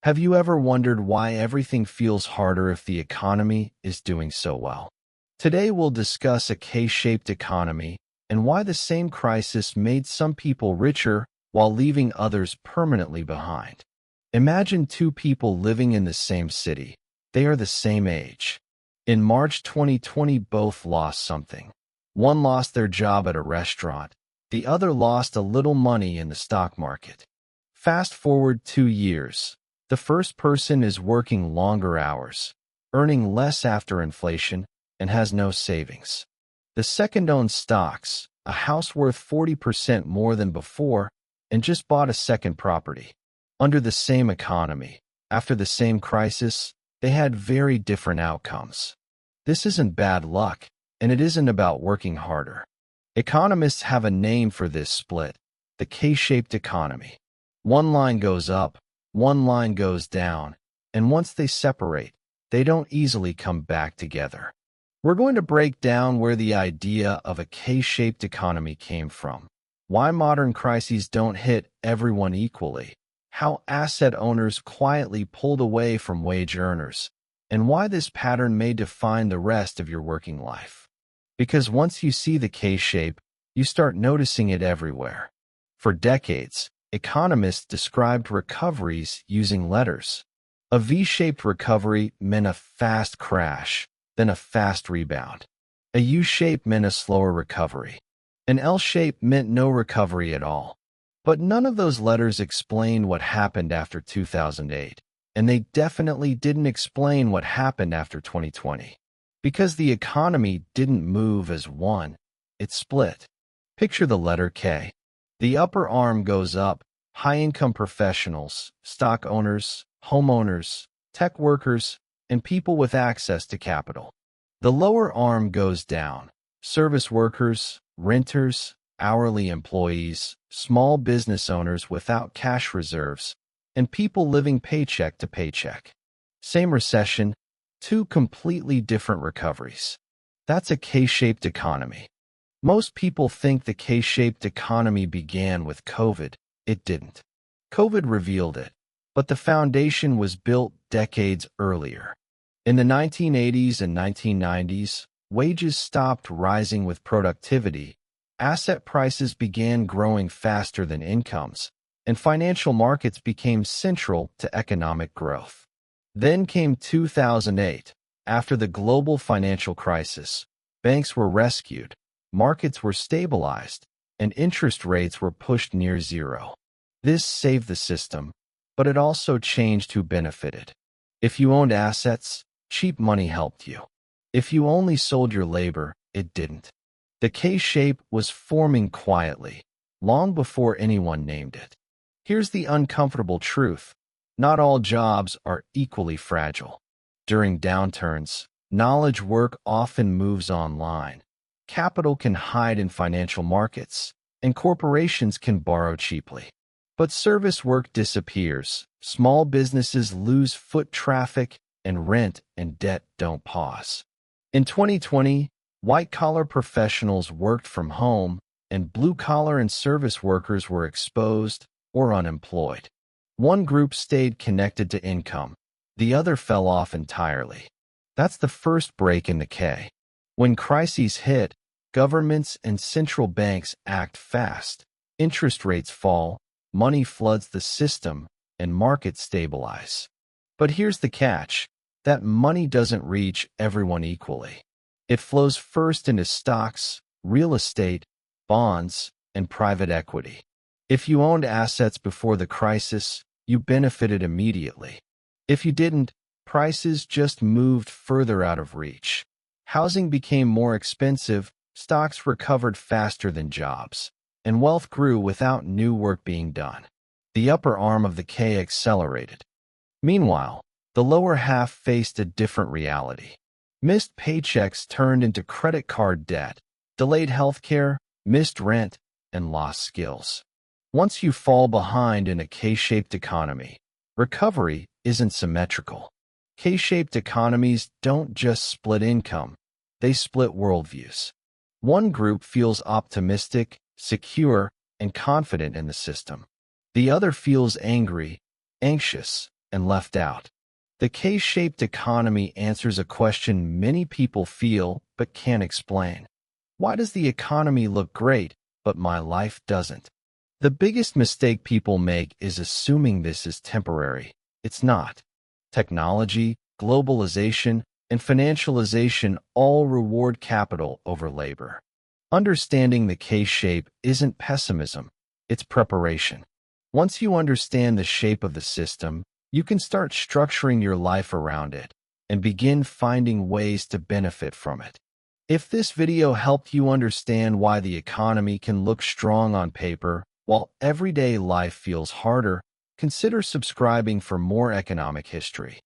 Have you ever wondered why everything feels harder if the economy is doing so well? Today we'll discuss a K-shaped economy and why the same crisis made some people richer while leaving others permanently behind. Imagine two people living in the same city. They are the same age. In March 2020, both lost something. One lost their job at a restaurant. The other lost a little money in the stock market. Fast forward 2 years. The first person is working longer hours, earning less after inflation, and has no savings. The second owns stocks, a house worth 40% more than before, and just bought a second property. Under the same economy, after the same crisis, they had very different outcomes. This isn't bad luck, and it isn't about working harder. Economists have a name for this split: the K-shaped economy. One line goes up, one line goes down, and once they separate, they don't easily come back together. We're going to break down where the idea of a K-shaped economy came from, why modern crises don't hit everyone equally, how asset owners quietly pulled away from wage earners, and why this pattern may define the rest of your working life. Because once you see the K-shape, you start noticing it everywhere. For decades, economists described recoveries using letters. A V-shaped recovery meant a fast crash, then a fast rebound. A U-shape meant a slower recovery. An L-shape meant no recovery at all. But none of those letters explained what happened after 2008, and they definitely didn't explain what happened after 2020. Because the economy didn't move as one, it split. Picture the letter K. The upper arm goes up: high-income professionals, stock owners, homeowners, tech workers, and people with access to capital. The lower arm goes down: service workers, renters, hourly employees, small business owners without cash reserves, and people living paycheck to paycheck. Same recession, two completely different recoveries. That's a K-shaped economy. Most people think the K-shaped economy began with COVID. It didn't. COVID revealed it, but the foundation was built decades earlier. In the 1980s and 1990s, wages stopped rising with productivity, asset prices began growing faster than incomes, and financial markets became central to economic growth. Then came 2008. After the global financial crisis, banks were rescued, markets were stabilized, and interest rates were pushed near zero. This saved the system, but it also changed who benefited. If you owned assets, cheap money helped you. If you only sold your labor, it didn't. The K-shape was forming quietly, long before anyone named it. Here's the uncomfortable truth: not all jobs are equally fragile. During downturns, knowledge work often moves online. Capital can hide in financial markets, and corporations can borrow cheaply. But service work disappears, small businesses lose foot traffic, and rent and debt don't pause. In 2020, white-collar professionals worked from home, and blue-collar and service workers were exposed or unemployed. One group stayed connected to income, the other fell off entirely. That's the first break in the K. When crises hit, governments and central banks act fast. Interest rates fall, money floods the system, and markets stabilize. But here's the catch: that money doesn't reach everyone equally. It flows first into stocks, real estate, bonds, and private equity. If you owned assets before the crisis, you benefited immediately. If you didn't, prices just moved further out of reach. Housing became more expensive, stocks recovered faster than jobs, and wealth grew without new work being done. The upper arm of the K accelerated. Meanwhile, the lower half faced a different reality. Missed paychecks turned into credit card debt, delayed healthcare, missed rent, and lost skills. Once you fall behind in a K-shaped economy, recovery isn't symmetrical. K-shaped economies don't just split income, they split worldviews. One group feels optimistic, secure, and confident in the system. The other feels angry, anxious, and left out. The K-shaped economy answers a question many people feel but can't explain. Why does the economy look great, but my life doesn't? The biggest mistake people make is assuming this is temporary. It's not. Technology, globalization, and financialization all reward capital over labor. Understanding the K-shape isn't pessimism, it's preparation. Once you understand the shape of the system, you can start structuring your life around it and begin finding ways to benefit from it. If this video helped you understand why the economy can look strong on paper while everyday life feels harder, consider subscribing for more economic history.